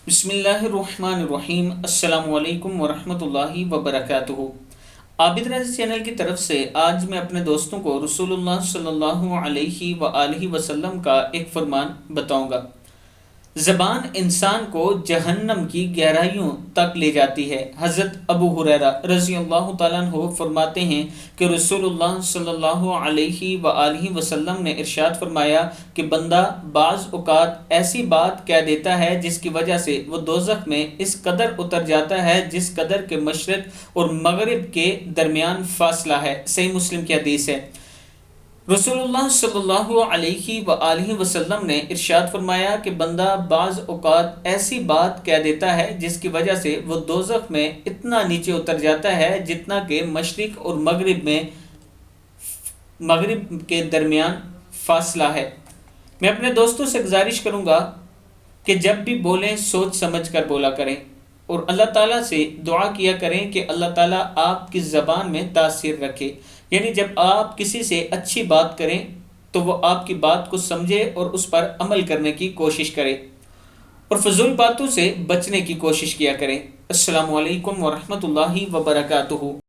بسم اللہ الرحمن الرحیم۔ السلام علیکم ورحمۃ اللہ وبرکاتہ۔ عابد رض چینل کی طرف سے آج میں اپنے دوستوں کو رسول اللہ صلی اللہ علیہ وآلہ وسلم کا ایک فرمان بتاؤں گا۔ زبان انسان کو جہنم کی گہرائیوں تک لے جاتی ہے۔ حضرت ابو ہریرہ رضی اللہ تعالیٰ عنہ فرماتے ہیں کہ رسول اللہ صلی اللہ علیہ وآلہ وسلم نے ارشاد فرمایا کہ بندہ بعض اوقات ایسی بات کہہ دیتا ہے جس کی وجہ سے وہ دوزخ میں اس قدر اتر جاتا ہے جس قدر کے مشرق اور مغرب کے درمیان فاصلہ ہے۔ صحیح مسلم کی حدیث ہے۔ رسول اللہ صلی اللہ علیہ وآلہ وسلم نے ارشاد فرمایا کہ بندہ بعض اوقات ایسی بات کہہ دیتا ہے جس کی وجہ سے وہ دوزخ میں اتنا نیچے اتر جاتا ہے جتنا کہ مشرق اور مغرب کے درمیان فاصلہ ہے۔ میں اپنے دوستوں سے گزارش کروں گا کہ جب بھی بولیں سوچ سمجھ کر بولا کریں اور اللہ تعالیٰ سے دعا کیا کریں کہ اللہ تعالیٰ آپ کی زبان میں تاثیر رکھے، یعنی جب آپ کسی سے اچھی بات کریں تو وہ آپ کی بات کو سمجھے اور اس پر عمل کرنے کی کوشش کرے اور فضول باتوں سے بچنے کی کوشش کیا کریں۔ السلام علیکم ورحمۃ اللہ وبرکاتہ۔